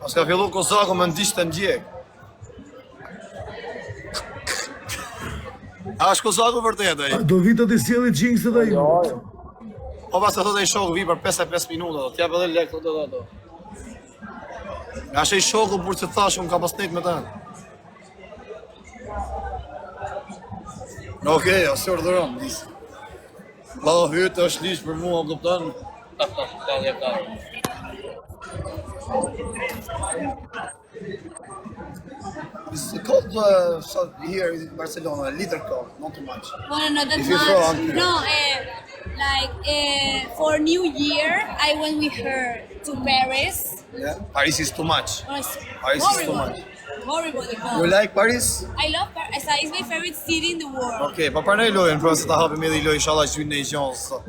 Pas ka fillu Kozaku me ndishtë të ndjek. A është Kozaku vërtet ai? Do vitë të sjellë Jinx edhe ai. Po pas e thotë ai shoku vi për 55 minuta, do t'jap edhe lek këto ato. Nga shej shoku për që thash unë ka pas nek me ta. Okej, asë urdhëron, nis. Valla hytë është lish për mua, më kupton? It's called here in Barcelona, a little cold, not too much. Well, not that If you throw much. on- No, for New Year, I went with her to Paris. Yeah? Paris is too much. It was Paris is too horrible. much. Horrible the You cold. like Paris? I love Paris. It's my favorite city in the world. Okej, pa parnej lojën, pra se ta hapim edhe i lojë, inshallah që vinë në i gjonë sot.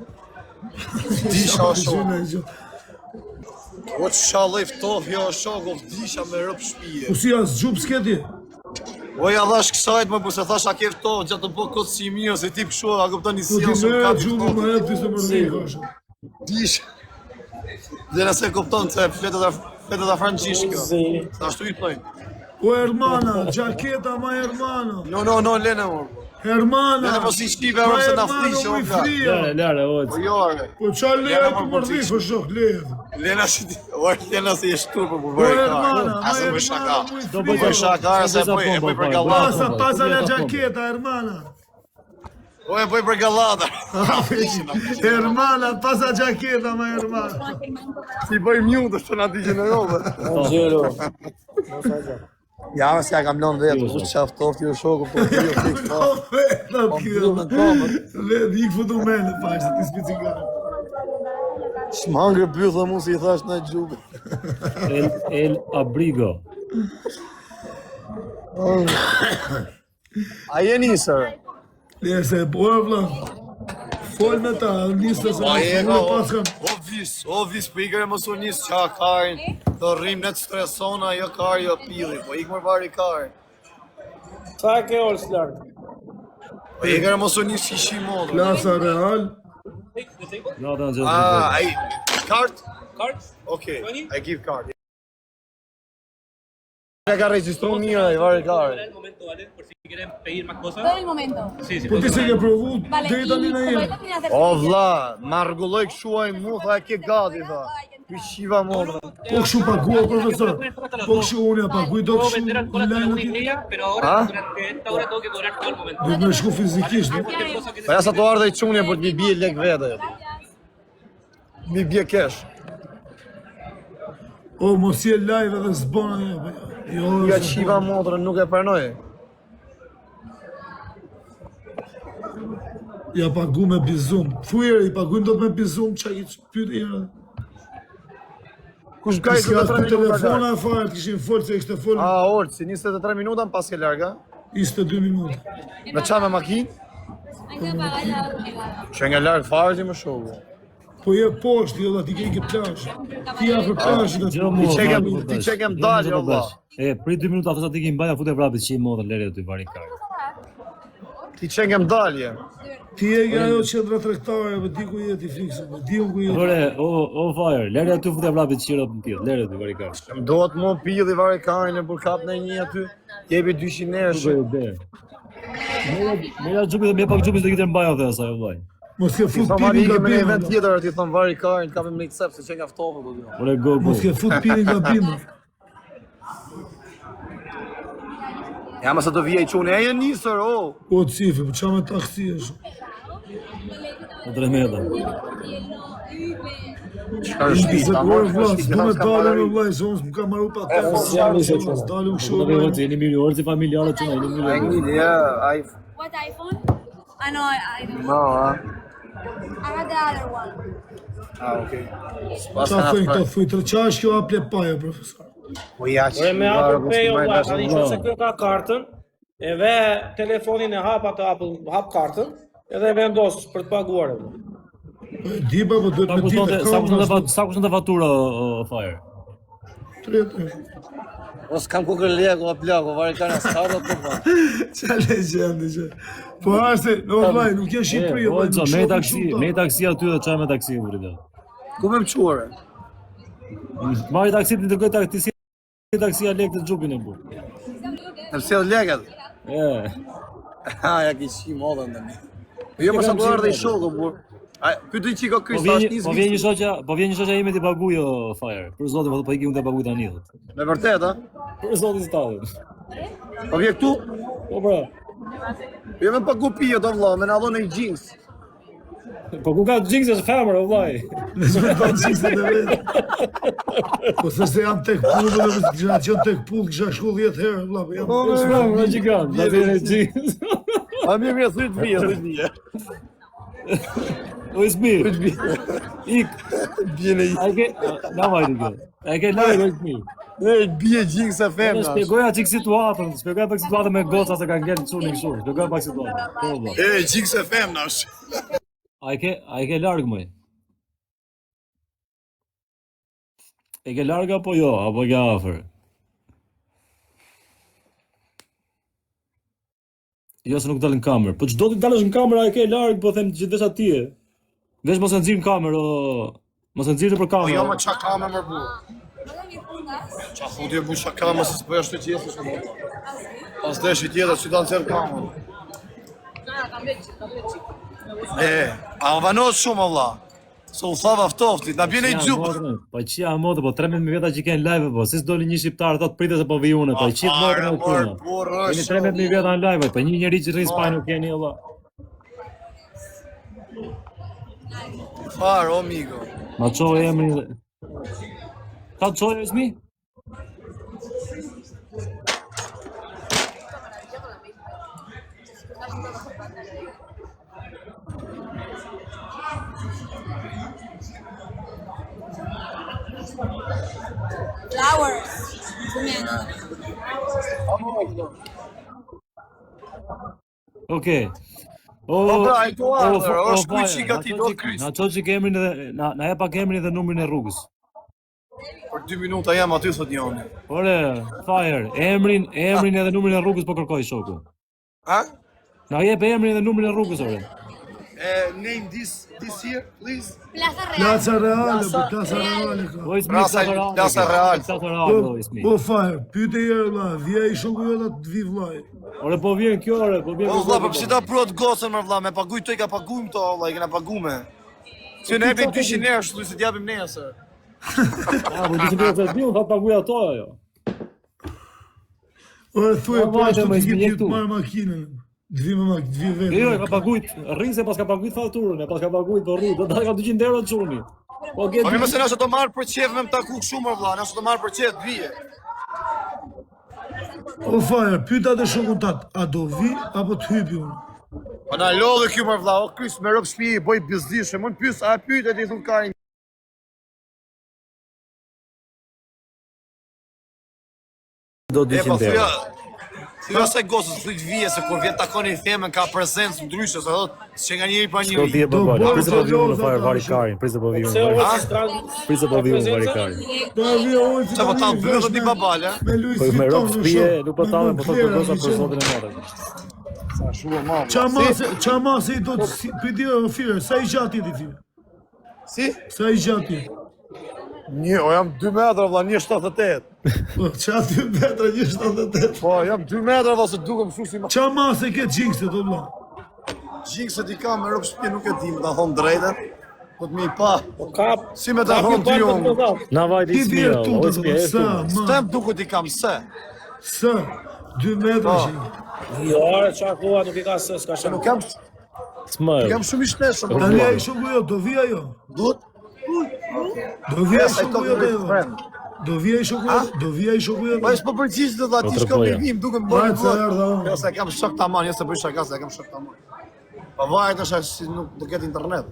Disha o shokë. O që shaloj ftof, jo o shokë, disha me rëpë shpije. Po si as xhup sketi? O ja dhash kësajt më bu se thash a ke ftof, gjatë të po këtë si mi, ose ti pëshu, a kupton një Po ti si ose merr ka xhup më herë ti të mërzi. Disha. Dhe nëse kupton se fletet a franqisht kjo. Sa ashtu i thojnë. O hermana, gjaketa ma hermana. No, lene mo. Hermana. Lene po si shqive arëm se na flishe, o ka. Lare, Po jo, are. Po qa leje të mërzi, po shok, leje. Lena si ti, Lena si e shturë për Po bërë hermana, ma Asë më hermana, shaka. mu Po i shaka, se e bëj për gallata. Pasa la gjaketa, hermana. Po e bëj për gallata. Hermana, pasa gjaketa, ma hermana. Si bëj mjundë të na di gjenerove. Angelo. Ja, se ja kam lënë vetë, ku qaf tofti o shoku, po ti o fik Po vetëm kjo. në komër. Le, di këfu të mene, pak, se ti s'pi cigarë. Shmangër bythë mu si i thash në gjubë. El Abrigo. A je nisër? Le, se po e vla. Fol me ta, nisë se A je në ka, paskam. o vis, po ikër e mos u nisë qa karin, të rrim në të stresona, jo kari, jo pili, po ikë më vari karin. Sa e ke orës lartë? Po ikër e mos u nisë ishi modë. Klasa real. Nata Angelo. Ai, kart? Cards? Okay, 20? I give card. Ya ka regjistru mirë ai vari karin. El momento, ¿vale? Por si quieren pedir más cosas. Todo el momento. Sí, sí. Po ti se ke provu, Vale, deri y tani në como jetë. ahorita tenía que hacer O servicio. vlla, ma rregulloj kështu ai mu, tha e ke gati tha. Ky shiva modra. Po kështu pagua, profesor. Po kështu unë ja paguaj, do Puedo kështu vender alcohol hasta la lajnë 1:30, pero ¿Ah? ahora durante esta hora tengo que cobrar todo el momento. Duhet me shku fizikisht. Cualquier cosa que Po ja sa të ardhe i çunje për të mi bie lek vete. Mi bie kesh. O, mos je live edhe s'bona një. Jo, Ja shiva modra nuk e pranoj. ja pagu me bizum. Thujer, i paguim do të me bizum, qa i pyet e jera. Kush ka i Ska të 3 të minuta? telefona e fare, të kishin folë, se ishte folë A, orë, si 23 minuta në pas ke larga. 22 minuta. Me qa me makinë? Hay que pagar la Që nga larg fare që më shoku. Po je poshtë, jo, da ti ke i ke plash. Ti ja për plash, da Ti çekem dalë, Allah. E, prit 2 minuta, thosa ti ki mbaja, fute vrapit që i modër, lere të i vari kari. Ti çekem dalje. Ti e nga ajo qendra tregtare, di ku je ti fikse, di unë ku je. Ore, o fire, lere aty fute vrapit që i rëpë në tjetë, lere të i vari kari. Më dohet mu pilli vari karin e burkap në një aty. Jepi 200 erë. Mira gjubi dhe mje pak gjubi se të kitër mbaja dhe asaj, vllaj. Mos ke Ti fut thoma pinin rikë nga me një event bima. tjetër, ti thon vari karin, kapim me cep se që nga ftofë do të. Ore, go. Mos ke fut pinin nga bima. Ja më sa të vijej çuni, e nisër, o. O, cifi, po qa me taksi është. O 3 metra. Çka është Se ta bërë marrë vlas, shpiti, du me s'ka dalë marrë. me vlaj, se unë m'ka maru pa të dalë u Po shumë. të vejtë, jeni mirë, orë si familjarë që jeni mirë. Ai ngili, ja, ai. What iPhone? I know, I don't know. No, a. I got the other one. Ah, okay. Qa thëjnë këta thuj, të qa është kjo aple paja, profesor? Po ja që. Ore me Apple Pay o vlla, tani nëse kjo ka kartën, edhe telefonin e hap atë Apple, hap kartën, edhe vendos për të paguar. Di ba, po duhet Sa me ditë kushton të fatura, o fire? 30. Os kam kokër leko, a plako, vari karin s'ka do të po. Qa legjende që. Po ashte, në vlaj, nuk je Shqipëri, O, vlaj, co, nuk me shohim taksi, shumë me ta. taksi aty dhe qa me taksi, vërtet. Ku me më quare? Marri taksi të dërgoj taksi taksia lekë të xhupin e bu. Në sjell lekët. Ha, ja ki shi modën tani. Jo më sa do ardhi shoku, burr. Ai, pyetni çiko ky sa është 20 vjet. Po vjen një shoqja ime ti paguaj o Fire. Për zotin, po iki unë të paguaj tani. Me vërtet, a? Për zotin stalin. Po vjen këtu? Po bra. Jo me pagu pije do vëlla, me na dhon një jeans. Po ku ka Jinx është femër o vllai. Nëse ka çiste të vetë. Po se jam tek pullë dhe kisha qenë tek pullë, kisha shku 10 herë, vëlla, po jam. Po shumë gigant, na vjen Jinx. A mirë thrit vije. O ismi. Ik. Bjene i. Ai ke na vajti kjo. Ai ke lajë ismi. Ne bie Jinx e femra. Shpjegoja çik situatën, shpjegoja pak situatën me goca se ka ngel çuni kështu. Shpjegoja pak situatën. Po valla. Jinx e femra. Ai ke larg më. E ke larg apo jo, apo ke afër? Jo se nuk dal në kamerë. Po çdo të dalësh në kamerë ai ke larg, po them gjithveç atje. Veç mos e nxirr në kamerë, mos e nxirr për Po kamerë. jo më çka kamë më burr. Qa fudje bu çka kamë se po është të gjithë shumë. Pas deshi tjetër si ta nxjerr kamë. A vanos shumë valla. Se u thava ftoftit, na bjen e xhup. Po çia modë, po 13 veta që kanë live po, si s'doli një shqiptar thot pritet se po vi unë, po çit modën e punë. Keni 13 veta në live, po një njerëz që rri Spanjë nuk keni valla. Far, o amigo. Ma çoj emrin. Ta çoj ismi? Flowers. Okej. Po pra, ai do ardhur, është kuçi gati do kryq. Na çoj që emrin edhe na jep pak emrin dhe numrin e rrugës. Për 2 minuta jam aty sot njëri. Ore, Fire, emrin edhe numrin e rrugës po kërkoj shoku. Ha? Na jep emrin dhe numrin e rrugës ore. Name this here, please. Plaza Real. Plaza Reale, po Plaza Reale ka. O ismi Plaza Real. Plaza Real o ismi. Po Fire, pyetje herë vëlla, vija i shoku jota të vi vllai. Ore po vjen kjo ore, po vjen. Po vlla, po pse ta prot gocën më vlla, me paguaj to i ka paguajm to vlla, i kena pagume. Si ne bëj 200 euro, shtu se t'japim nesër. Ah, po ti do të diu, ha paguaj ato ajo. Ore thuaj Po, po ashtu vajte, të me vjen këtu. të marr makinën. Të vi me të vi vetë. Jo, ka paguajt, rrin se pas ka paguajt faturën, pas ka paguajt po rrit, do ta ka 200 euro çuni. Po ke. Po mëse nëse do marr për çef me ta kuk shumë vlla, nëse do marr për çef vije. O Fire, pyet atë shokun tat, a do vi apo të hypi unë? Po na lodhë ky më vlla, o ky me rob shtëpi, boj bizdishe, mund pyes, a pyetet i thon ka Do 200 euro. Jo se gocës flit vije se kur vjen takoni themën ka prezencë ndryshe, se thot se nga njëri pa Do njëri. bie Do baba, bërë prisë po të viun në lodha, fare ta, vari shumë. karin, prisë po viun. Se o Prisë po viun vari karin. Do vi oj Qa po ta vëllë di babal, a? Me Louis Po me Vuitton. rob shtëpie, nuk po tallem, po thotë goca për zotin e madh. Sa shumë mam. Çamase do të pyetje ofir, sa i gjatë ti ti? Si? Sa i gjatë? Një, o jam 2 metra vlla, 1.78. Po çfarë 2 metra 1.78? Po, jam 2 metra valla se dukem kështu si ma. Çamase ke Jinx të vëlla. Gjikse i kam me rob shtëpi nuk e di, më ta thon drejtën. Po të më i pa. Po kap. Si me ta thon ty unë. Na vajti Ti ismi, vjen o tu ismi, të sa, ma. Stem duket i kam se. Sa 2 metra Po. shi. Jo, ore çfarë thua, nuk i ka se, s'ka Se shumë. nuk kam, Smër. jam shumë i shteshëm. Tani ai shoku jo, do vi ajo. Duhet? Do vi ai Yes, I shoku talk jo. with friend. Do vi ai shoku, do vi ai shoku jo. Po s'po përgjigj të dha ti Po, shkon me tropoja. vim, duke më Vajt bërë. se erdha unë. Jo se kam shok tamam, jo se bëj shaka, se kam shok tamam. Po vajt është si nuk do ketë internet.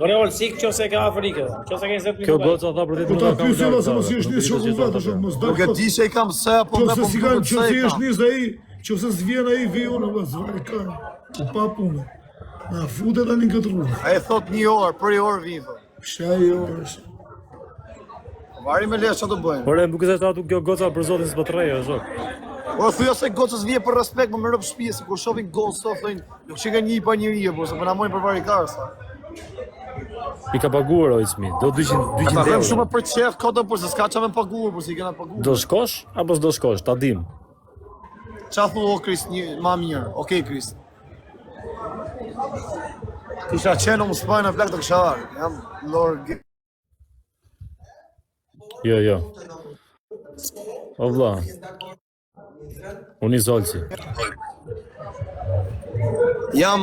Ore ol sik nëse ka Afrikë. Nëse ke 20 Kjo minuta. goca tha për ditë Po ta pyesë valla se mos i është nis shoku vetë, shumë mos dal. Nuk e di se i kam se, po me Qofse po si kanë qofse i është nis ai, qofse s'vjen ai vi unë valla zvari ka. U pa punë. Na futet tani në këtë rrugë. Ai thot 1 orë, për 1 orë vin. Shaj orë. Vari me lesh çfarë do bëjmë. Por nuk është atu kjo goca për zotin s'po trejë, shok. Po thuja se gocës vije për respekt, më rob shtëpi se kur shohin gocë thonë, nuk që nga një pa njëri, po se po na mojnë për varikarsa. I ka paguar Olsmi, do 200 Ta vëm euro. shumë për çef, kodën për se s'ka çamë paguar, por si kena paguar. Do shkosh apo s'do shkosh, ta dim. Qa thu o Krist një ma mirë, okej Krist. Kisha qenë më spajnë në plak të kësharë, jam lorë. Jo. O vlla. Unë i Zolci. Jam...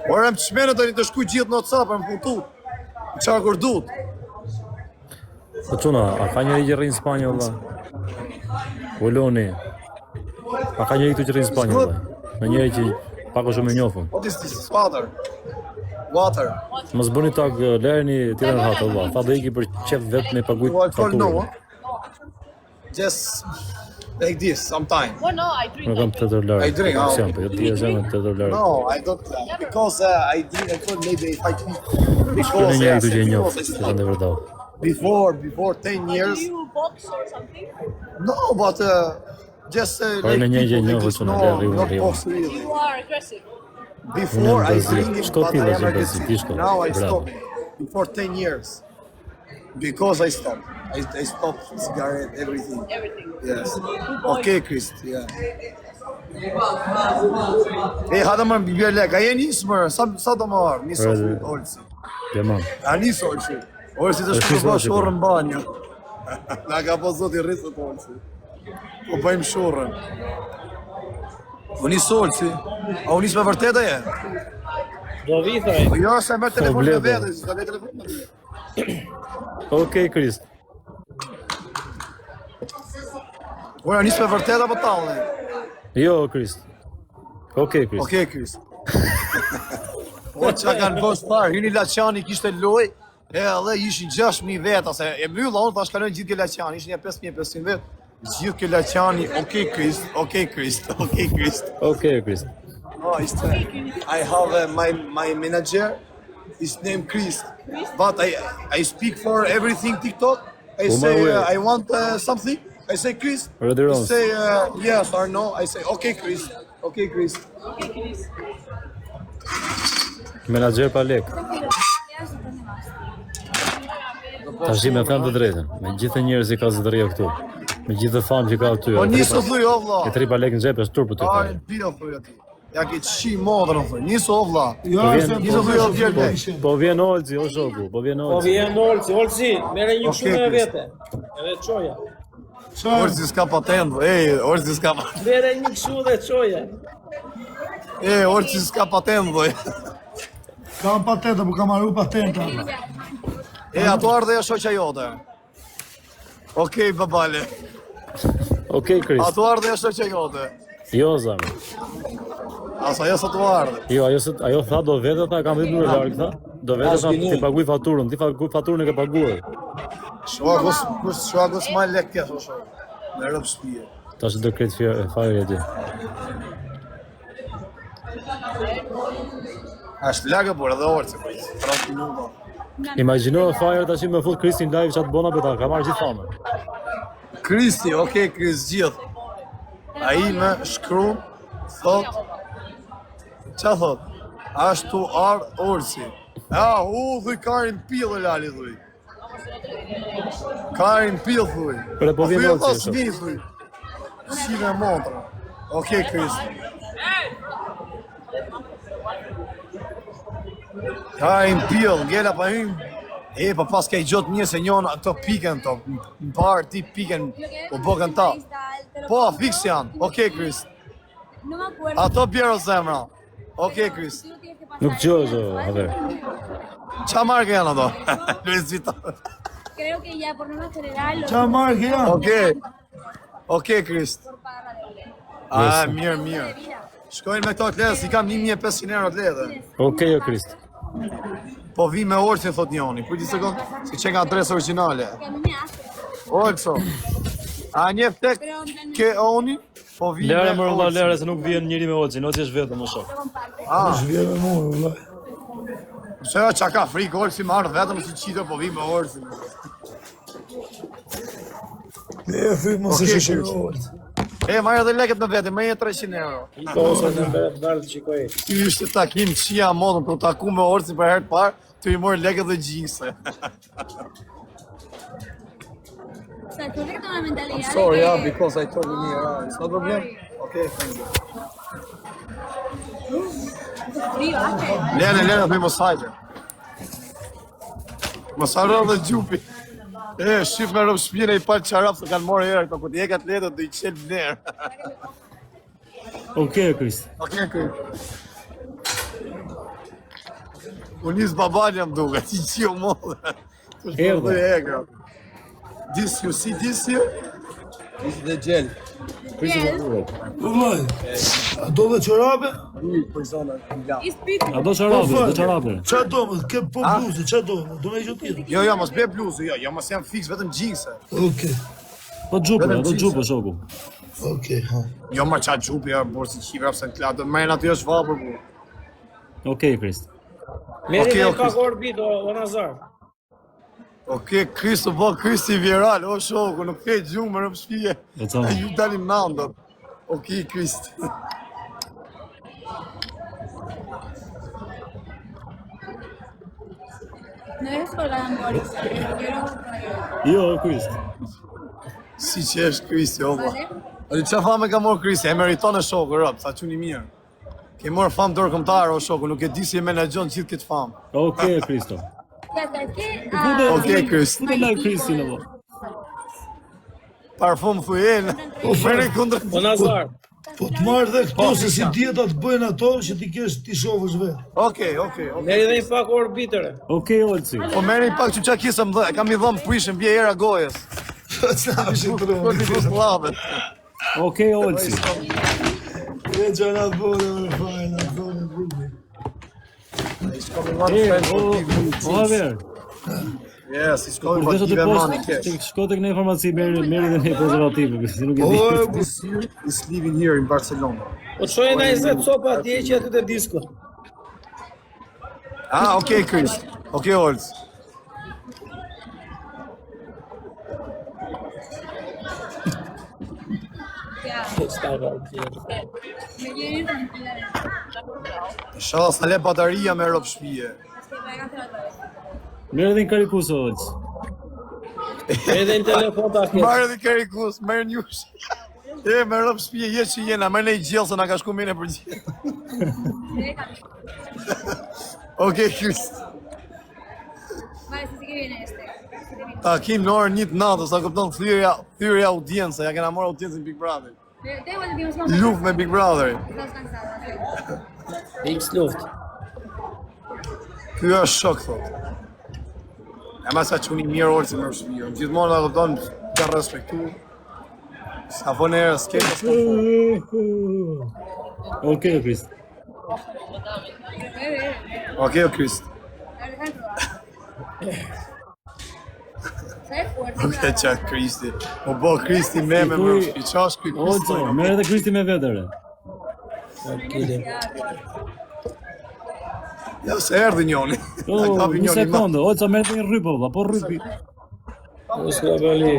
Ora më të shmenë të një të shkuj gjithë në WhatsApp, më putu. Në qa kur dut. Po çuna, a ka njëri që rri në Spanjë valla? Voloni. A ka njëri këtu që rri në Spanjë valla? Në njëri që pak o shumë e njofëm. What is this? Water. Water. Mos bëni tak lerni tjetër hatë valla. Tha do iki për qef vetë me pagujt You alcohol no, faturën. Just like this, sometime. Oh no, I drink. Nuk kam të të lërë. I drink, ah, Po jo ti e zemë të të lërë. No, I don't, because I drink alcohol maybe if I drink. Në Because, njëri këtu që e because njofë, I të stopped. të vërtau. Before 10 Do years, you box or something? no, but just Por like në një gjë people, njohur like që në no, lërë not riu. box really. You are aggressive. Before I Brazil. drink it, Shko but ti, I am Brazil, aggressive. ti shko. Now I Bravo. stopped. Before 10 years. Because I stopped. I stopped cigarette, everything. Everything. Yes. Okay, Chris. Yeah. E hada më mbibjer lek, a je nisë mërë, sa do më arë, nisë Brother. Olsi. Jamam. A nisë Olsi. Olsi të shku të bëjë shorën banjo. Na ka po zoti rrisët Olsi. Po bëjmë shorën. O nisë Olsi. A u nisë me vërtet e je? Do vi thoj. Po jo, se me telefon me bledo. vete, si ka me telefon me vete. Okej, Krist. Ora, nisë me vërtet apo talë? Jo, Krist. Okej, Krist. Okej, Chris. O qa kanë bës parë, hyni Laçani kishte loj, e edhe ishin 6.000 veta, se e mbylla unë, tash kalojnë gjithë ke Laçani, ishin ja 5.500 vetë, gjithë ke Laçani, okej Chris, okej Chris, okej Chris. Okej, Krist. Oh, I have my manager, his name Chris, but I speak for everything TikTok, I say I want something, I say Chris, Ready, he Rose. say yes or no, I say okay Chris, okay Chris. Menaxher pa lek. Tash me them të drejtën, me gjithë njerëzit ka zëdëria këtu. Me gjithë famë që ka aty. Po niso thuj o vlla. E tri pa lek në xhep, është turp për ty. Ai bio thuj aty. Ja ke çi modrën thuj. Niso o vlla. Jo, vjen- se Niso thuj o vjerë. Po vjen Olci, o shoku, po vjen Po Olci. vjen Olci, Olci, merre një Okej, shumë e Chris. vete. Edhe çoja. Orsi s'ka patent. Ej, Orsi s'ka. Merre një kështu dhe çoja. Orsi s'ka patent thuj. Kam patenta, po kam marru patenta. Ato ardhe e shoqja jote. Okej, babale. Okej, Krist. Ato ardhe e shoqja jote. Jo, zamë. Asa jo sa të ardhe. Jo, ajo tha do vete, tha kam vetë në larg, tha. Do vete tha ti paguaj faturën, ti faturën e ke paguar. Shuagos ma lek kja shosho. Me rëpë shpije. Tash do kret fare aty. Ashtë lagë por edhe orë, 30 minuta. Imagjino fare tash me fut Kristin live çat bona beta, ka marrë gjithë famën. Kristi, okej, Kris gjithë. Ai më shkruan, thot, qa thot? Ashtu ardh Orsi. Ja, thuj Karin Pill e lali, thuj. Karin Pill, thuj. Ore, po vjen Orsi, Thuj, e shoh. smi, thuj. Si me montra. Okej, Kris. Karin Pill, ngella pa hym. Po pas ka i gjot mirë se njën ato piken to. Në parë ti piken, po bëkën ta. Po, fix janë. Okej, Kris. No me acuerdo. Ato bjerë zemra. Okej, Kris. Tú tienes que pasar Nuk dëgjoj eso, a ver. Qa marke janë ato? Luis Vuitton. Creo que ya por norma general los Qa marke janë? Okej. Okej, Kris. por paga de doble. A, mirë. Shkojnë me këto të ledhe, si kam 1.500 euro të ledhe. Okej, o Krist. Po vi me Orsi, thot njoni. Kujti sekund, si që nga adresë originale. Que a mí me hace. Olso. A njef tek ke oni, po vi Lere me më rëlla Orsi. lere se nuk vjen njëri me Olci, Olci është vetëm më shok. Vjen me mua, vëlla. Se jo qa ka frikë, Orsi marrë vetëm si qito, po vi me Orsi. Ne e thy mos e Okej, shëshirë. E, marrë edhe leket me vete, me 300 euro. I ose në beret vërë të shikoj. Ky ishte takim qia modën për taku me Orcin për herë të parë, të i morë leket dhe gjingse. O sea, tú tienes una mentalidad Sorry, de yeah, que... because I told you, it's no problem. Okay, thank you. Frío, hace. Lene, për mos hajde. Mos harro dhe gjupi. E, shif me rëmë shpine i palë qarap se kanë morë herë, këto këtë jekat letët dhe i qelë nerë. Okej, Krist. Okej, kërë. Unë njësë babali jam duke, ti qio modhe. Të shpërdoj e gra. This you see this here? This is the gel. Po vaj, a do dhe qorabe? Për zona nga. It's big. A do çarape. Qa do më, ke po bluzë, qa do më, do me gjë tjetër. Jo, mos be bluzë, jo, mos jam fix, vetëm gjingse. Okej, Po xhupe, shoku. okej, ha. Jo, ma qa gjupi, ja, borë si qive, apse në klatë, me në aty është valë për bu. Okej, Krist. Meri Okej, dhe okej. pak orbit, o Nazar. Okej, Kristo, bo Kristi viral, o shoku, nuk ke gjumë, më rëmë shpije. E ca. Ju dalim nëndët. Okej, Kristi. No eres colgada, Boris. Quiero... Jo, Krist. Si që është Kristi, o ba. ¿Vale? A di qa fame ka morë Kristi, e meriton e shoku, rëpë, sa quni mirë. Ke morë famë dërkëmtarë, o shoku, nuk e di si e menagjon gjithë këtë famë. Okej, Kristo. Te acerqué Okej, Kristi. Ku laj Kristin apo? Parfum thujen, mërë kundër... O Nazar. Po të marrë dhe këto se si djeta të bëjnë ato që ti kesh ti shofësh vetë. Okej. Meri dhe një pak orbitere. Okej, Olci. Po merë një pak që qa kisë më dhe, kam i dhëmë prishën, bje era gojës. Qa më shëtërë. Po t'i kusë lavët. Okej, Olci. E që në atë bërë me fajnë, atë bërë me grupi. O Haver. Yes, it's Kur going desha to të give money post, cash. të shko tek në informaci merri dhe një prezervative, si nuk e di. O, This year is living here in Barcelona. Po të shojë nga 20 copa atje që aty të disko. Ah, okej, Chris. Okej, Olds. Ya, Stava atje. me quiero ir tranquila. Inshallah, sa le bataria me ropë shpije. Es que voy a hacer otra vez. Merri dhe një karikus o Olci. Edhe në telefon të akjet. Marrë dhe kerikus, merë njush. E, me ropë shpije, jetë që jena, merë ne i gjellë se na ka shku mene për gjellë. Okej, Chris. Vale, sí que viene este. Sí que viene. Takim në orë 1:00 sa kupton thyrja audiencë, ja kena marrë audiencën Big Brother. Da igual, digamos, vamos. Luft me Big Brother. Estás cansada. X luft. Ky është shok, thot. E ma sa quni mirë orë si më shpijë. Gjithmonë da kupton, ka respektu. Sa po në erë s'ke, Okej, Krist. Okej, o Krist. A ver, déjame probar. ¿Sabes fuerte? Okej, qa Kristi. O bo Kristi me më shpijë. Qa është ky Olci, Kristi? merri dhe Kristi me vetere. Ja, se erdi njoni. O, një sekundë, Olca merri dhe një rrypo, po rrypi. Mos ka bëli.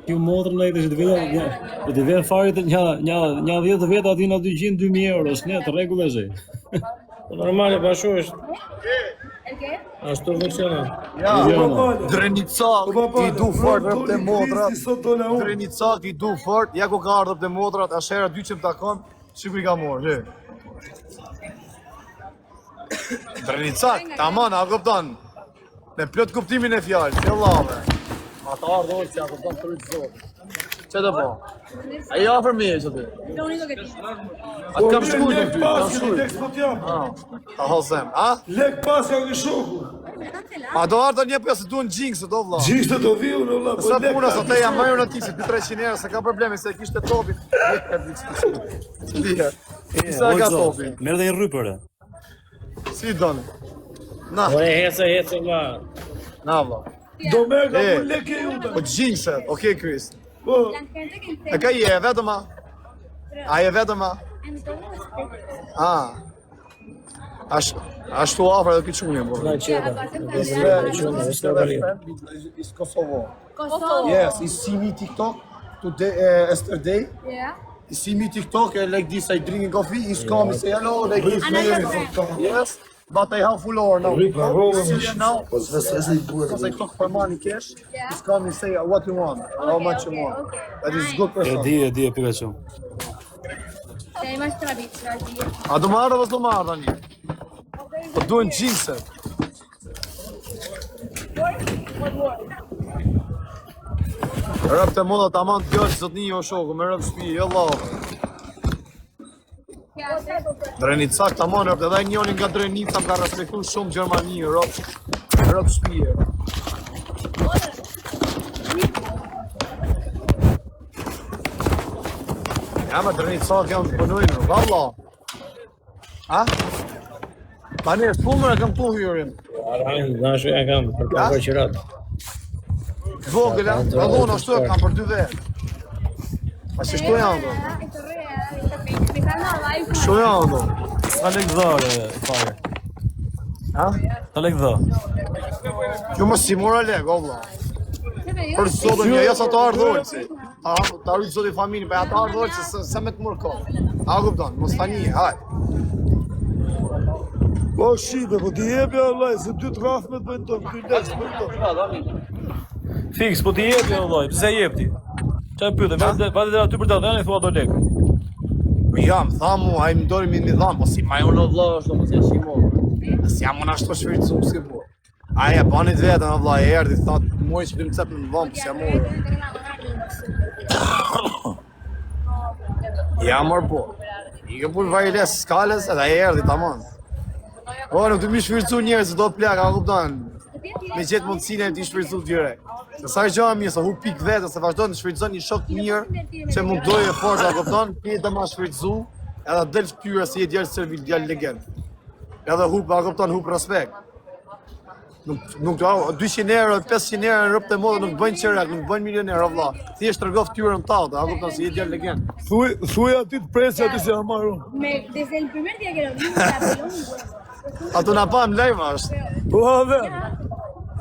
Kjo motrë në që të vjen farit një 10 veta aty në 200.000 euro, është ne të rregull e zhe. Normale bashu është. ¿El qué? Ashtu funksionon. Ja, Jo, Drenicak, i du fort rëpë të modrat. Kristi sot do në unë. Drenicak, i du fort, ja ku ka ardhë të modrat, a shera 200 takon, shikur i ka morë, he. Drenicak, taman, a kupton. Me plot kuptimin e fjallë, që lave. Ata ardhë orë që a kupton të rritë zotë. Që të po? A i ofër me e që të? Lo único que tiene. A të kam shkuj në ty, kam Pas, shkuj. lek s'po t'jam. Ta hosem, a? Lek pas janë një shoku. Me cancela. A do ardhë një pjesë të duen gjingë, se do vla. Gjishtë do viu në vla, po Sa lek puna, pas sa te jam majur në ti, si 200-300 euro, se ka problemi, se kishte topin. Sa ka topin? merri dhe një rrypëre. Si doni? Na, Ore hece vlla. na vla. Do merë ka E. po lek e ju Po gjingëse, okej, Chris. Po, La gente que E enseña. ka je vetëm a? A je vetëm a? En todo respeto. Ah. Ashtu afër edhe piçunin, po. Na qeta. It's Kosovo. Kosovo. Yes, he see me TikTok today, yesterday. Yeah. He see me TikTok like this, I drinking coffee. He's come, he say hello, like this. Another friend. Yes, but I have full hour now. See you now. Ose i duhet. Because I talk for money cash. Yeah. He's come and say what you want, how much you want. Okay. That is good E person. di e pikaçu. Sei mais tradicional. A do marrë apo s'do marrë tani? Po duhen gjinse. Rëp të moda të aman të gjërë zotni o shoku, me rëp shpi, Allah. Drenit sak të aman rëp, edhe njoni nga Drenit sa më ka respektu shumë Gjermani, rëp shpi. Ja me Drenit sak jam të punojnë, valla. Ha? Tani e s'pumër e kam tu hyrim. Nashu e kam për Ja? të qirat. Vogël, vallon ashtu e kam për 2 vetë. A se shtu janë do? Shtu janë do? Sa lek dhore, fare. Ha? Sa lek dhë. Ju më si mora lek, o vlla. Për sotën ja sa të ardhur si. Ta rrit zoti familjen, pa ata ardhur se me të mor kohë. A kupton? Mos tani, haj. Po shipe, po ti jepi Allah, se 2 trafme të bëjnë tokë, 2 lekë të bëjnë tokë. Fiks, po ti jepi vëllai, pse jep ti? Çfarë pyete? Vati dera ty për ta dhënë, thua do lek. Jam, thamu, ai më dori mi dham, po si ma unë vlla është mos e shimo. Si jam unë ashtu shfrytzuar si po. Ai e bani vetën vlla e erdhi, thot, moj shpim cep në vëm, si jam unë. Ja mor po. I ke pun vajles skalës edhe ai erdhi tamam. Po nuk të mi shfrytzu njerëz do plak, a kupton? Me gjetë mundësinë e ti shfrytzu direkt. Se sa gjë mirë, se hu pik vetë, se vazhdon të shfrytëzon një shok mirë, që mund doje fort, a kupton? Ti të ma shfrytëzu, edhe del fytyra si e djalë servil, djalë legend. Edhe hup, a kupton, hup respekt. Nuk do 200 euro, 500 euro në rrëpë të modë nuk bëjnë qerak, nuk bëjnë milioner, o vlla. Thjesht tërgo fytyrën tatë, a kupton, si e djalë legend. Thuj aty të presi aty se marr unë. Desde el primer día que lo vimos, la pelón. Ato na pa, më live është. Po dhe,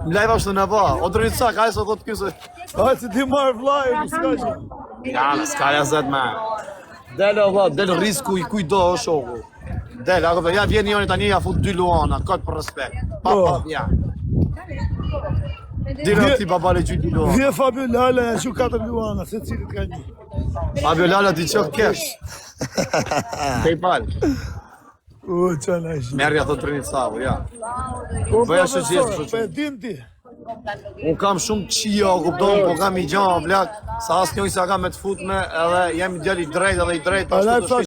Më live është na pa. O drejt sa, ka e sot thot kyse. a se ti marr vllai, nuk s'ka që. Ja, s'ka lezet me. Del o vlla, del risku I kujdo o shoku. Del, a kupton, ja vjen njëri tani ja fut 2 luana, kot për respekt. Pa, ja. Dire ti babale gjy 2 luana. Vje Fabio Lala e që 4 luana, se cilit ka një. Fabio Lala ti qof kesh. PayPal. O, qana ishi. Merja thot Trinit Savu, ja. O, Bëja shëgjes, po e din ti. Unë kam shumë qia, o kupton, po kam I gjama, blak. Sa asë njoj sa kam me të futme, edhe jam I djali drejt edhe I drejt. Alaj, ashtu të